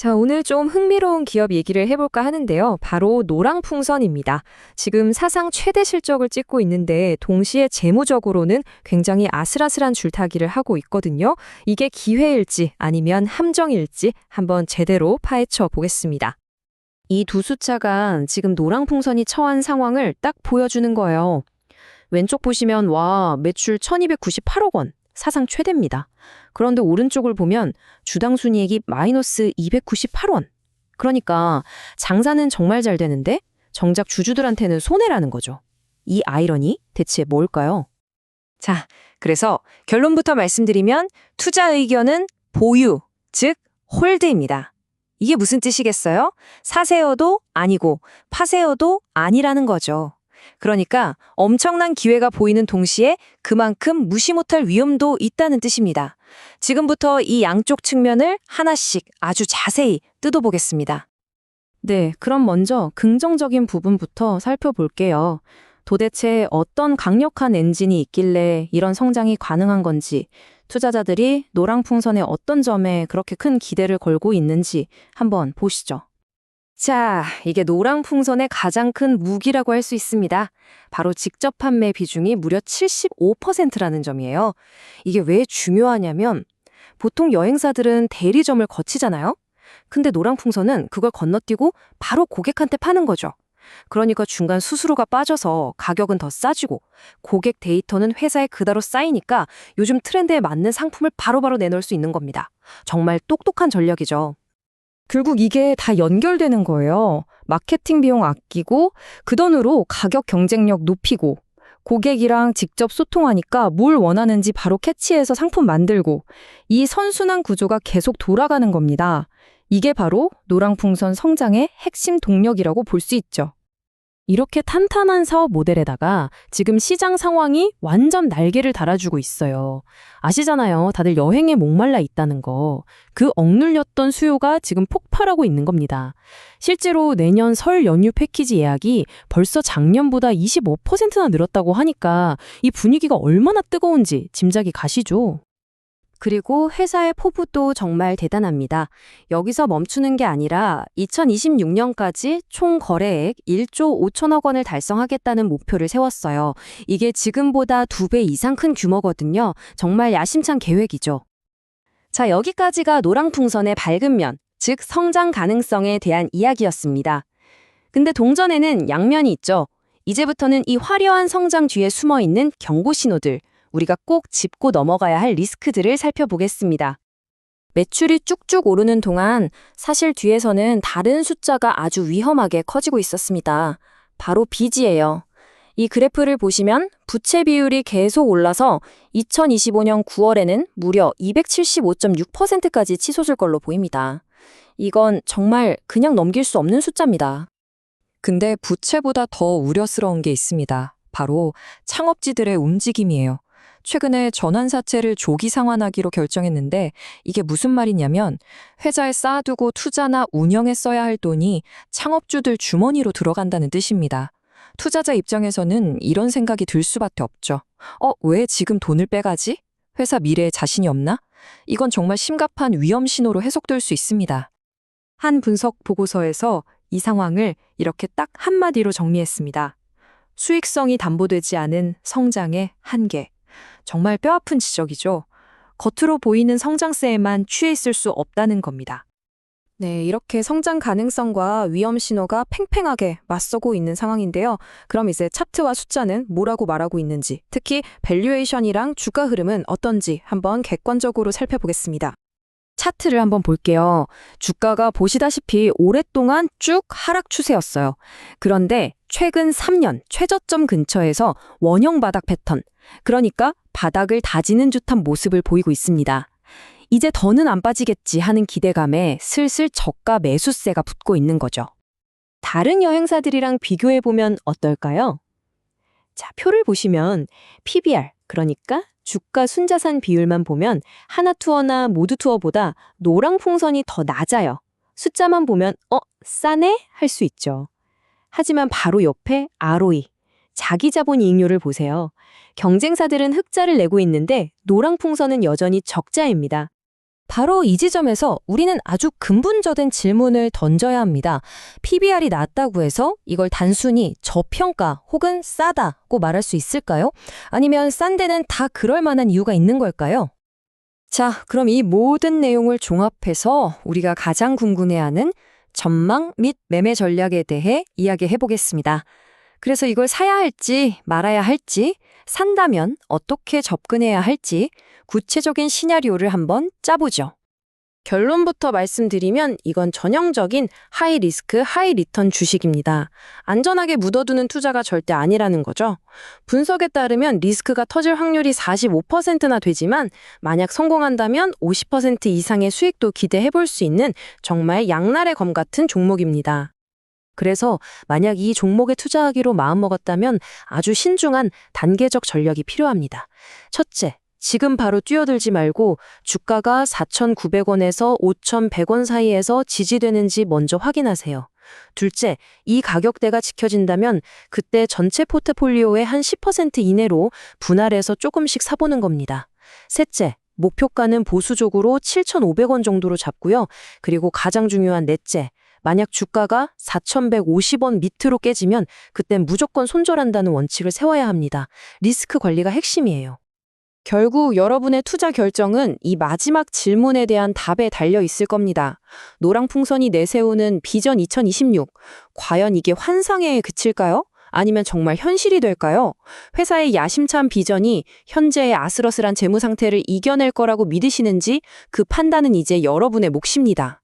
자, 오늘 좀 흥미로운 기업 얘기를 해볼까 하는데요. 바로 노랑풍선입니다. 지금 사상 최대 실적을 찍고 있는데 동시에 재무적으로는 굉장히 아슬아슬한 줄타기를 하고 있거든요. 이게 기회일지 아니면 함정일지 한번 제대로 파헤쳐 보겠습니다. 이 두 숫자가 지금 노랑풍선이 처한 상황을 딱 보여주는 거예요. 왼쪽 보시면 와, 매출 1298억 원. 사상 최대입니다. 그런데 오른쪽을 보면 주당 순이익이 마이너스 298원. 그러니까 장사는 정말 잘 되는데 정작 주주들한테는 손해라는 거죠. 이 아이러니 대체 뭘까요? 자, 그래서 결론부터 말씀드리면 투자 의견은 보유, 즉 홀드입니다. 이게 무슨 뜻이겠어요? 사세요도 아니고 파세요도 아니라는 거죠. 그러니까 엄청난 기회가 보이는 동시에 그만큼 무시 못할 위험도 있다는 뜻입니다. 지금부터 이 양쪽 측면을 하나씩 아주 자세히 뜯어보겠습니다. 네, 그럼 먼저 긍정적인 부분부터 살펴볼게요. 도대체 어떤 강력한 엔진이 있길래 이런 성장이 가능한 건지, 투자자들이 노랑풍선의 어떤 점에 그렇게 큰 기대를 걸고 있는지 한번 보시죠. 자, 이게 노랑풍선의 가장 큰 무기라고 할 수 있습니다. 바로 직접 판매 비중이 무려 75%라는 점이에요. 이게 왜 중요하냐면 보통 여행사들은 대리점을 거치잖아요. 근데 노랑풍선은 그걸 건너뛰고 바로 고객한테 파는 거죠. 그러니까 중간 수수료가 빠져서 가격은 더 싸지고 고객 데이터는 회사에 그대로 쌓이니까 요즘 트렌드에 맞는 상품을 바로바로 내놓을 수 있는 겁니다. 정말 똑똑한 전략이죠. 결국 이게 다 연결되는 거예요. 마케팅 비용 아끼고 그 돈으로 가격 경쟁력 높이고 고객이랑 직접 소통하니까 뭘 원하는지 바로 캐치해서 상품 만들고 이 선순환 구조가 계속 돌아가는 겁니다. 이게 바로 노랑풍선 성장의 핵심 동력이라고 볼 수 있죠. 이렇게 탄탄한 사업 모델에다가 지금 시장 상황이 완전 날개를 달아주고 있어요. 아시잖아요. 다들 여행에 목말라 있다는 거. 그 억눌렸던 수요가 지금 폭발하고 있는 겁니다. 실제로 내년 설 연휴 패키지 예약이 벌써 작년보다 25%나 늘었다고 하니까 이 분위기가 얼마나 뜨거운지 짐작이 가시죠? 그리고 회사의 포부도 정말 대단합니다. 여기서 멈추는 게 아니라 2026년까지 총 거래액 1조 5천억 원을 달성하겠다는 목표를 세웠어요. 이게 지금보다 2배 이상 큰 규모거든요. 정말 야심찬 계획이죠. 자, 여기까지가 노랑풍선의 밝은 면, 즉 성장 가능성에 대한 이야기였습니다. 근데 동전에는 양면이 있죠. 이제부터는 이 화려한 성장 뒤에 숨어있는 경고 신호들, 우리가 꼭 짚고 넘어가야 할 리스크들을 살펴보겠습니다. 매출이 쭉쭉 오르는 동안 사실 뒤에서는 다른 숫자가 아주 위험하게 커지고 있었습니다. 바로 빚이에요. 이 그래프를 보시면 부채 비율이 계속 올라서 2025년 9월에는 무려 275.6%까지 치솟을 걸로 보입니다. 이건 정말 그냥 넘길 수 없는 숫자입니다. 근데 부채보다 더 우려스러운 게 있습니다. 바로 창업지들의 움직임이에요. 최근에 전환사채를 조기 상환하기로 결정했는데 이게 무슨 말이냐면 회사에 쌓아두고 투자나 운영에 써야 할 돈이 창업주들 주머니로 들어간다는 뜻입니다. 투자자 입장에서는 이런 생각이 들 수밖에 없죠. 왜 지금 돈을 빼가지? 회사 미래에 자신이 없나? 이건 정말 심각한 위험 신호로 해석될 수 있습니다. 한 분석 보고서에서 이 상황을 이렇게 딱 한마디로 정리했습니다. 수익성이 담보되지 않은 성장의 한계. 정말 뼈아픈 지적이죠. 겉으로 보이는 성장세에만 취해 있을 수 없다는 겁니다. 네, 이렇게 성장 가능성과 위험 신호가 팽팽하게 맞서고 있는 상황인데요. 그럼 이제 차트와 숫자는 뭐라고 말하고 있는지, 특히 밸류에이션이랑 주가 흐름은 어떤지 한번 객관적으로 살펴보겠습니다. 차트를 한번 볼게요. 주가가 보시다시피 오랫동안 쭉 하락 추세였어요. 그런데 최근 3년 최저점 근처에서 원형 바닥 패턴, 그러니까 바닥을 다지는 듯한 모습을 보이고 있습니다. 이제 더는 안 빠지겠지 하는 기대감에 슬슬 저가 매수세가 붙고 있는 거죠. 다른 여행사들이랑 비교해보면 어떨까요? 자, 표를 보시면 PBR, 그러니까 주가 순자산 비율만 보면 하나투어나 모두투어보다 노랑풍선이 더 낮아요. 숫자만 보면 싸네? 할 수 있죠. 하지만 바로 옆에 ROE, 자기자본이익률을 보세요. 경쟁사들은 흑자를 내고 있는데 노랑풍선은 여전히 적자입니다. 바로 이 지점에서 우리는 아주 근본적인 질문을 던져야 합니다. PBR이 낮다고 해서 이걸 단순히 저평가 혹은 싸다고 말할 수 있을까요? 아니면 싼 데는 다 그럴 만한 이유가 있는 걸까요? 자, 그럼 이 모든 내용을 종합해서 우리가 가장 궁금해하는 전망 및 매매 전략에 대해 이야기해 보겠습니다. 그래서 이걸 사야 할지 말아야 할지, 산다면 어떻게 접근해야 할지 구체적인 시나리오를 한번 짜보죠. 결론부터 말씀드리면 이건 전형적인 하이 리스크, 하이 리턴 주식입니다. 안전하게 묻어두는 투자가 절대 아니라는 거죠. 분석에 따르면 리스크가 터질 확률이 45%나 되지만 만약 성공한다면 50% 이상의 수익도 기대해 볼 수 있는 정말 양날의 검 같은 종목입니다. 그래서 만약 이 종목에 투자하기로 마음먹었다면 아주 신중한 단계적 전략이 필요합니다. 첫째, 지금 바로 뛰어들지 말고 주가가 4,900원에서 5,100원 사이에서 지지되는지 먼저 확인하세요. 둘째, 이 가격대가 지켜진다면 그때 전체 포트폴리오의 한 10% 이내로 분할해서 조금씩 사보는 겁니다. 셋째, 목표가는 보수적으로 7,500원 정도로 잡고요. 그리고 가장 중요한 넷째, 만약 주가가 4,150원 밑으로 깨지면 그땐 무조건 손절한다는 원칙을 세워야 합니다. 리스크 관리가 핵심이에요. 결국 여러분의 투자 결정은 이 마지막 질문에 대한 답에 달려 있을 겁니다. 노랑풍선이 내세우는 비전 2026, 과연 이게 환상에 그칠까요? 아니면 정말 현실이 될까요? 회사의 야심찬 비전이 현재의 아슬아슬한 재무 상태를 이겨낼 거라고 믿으시는지 그 판단은 이제 여러분의 몫입니다.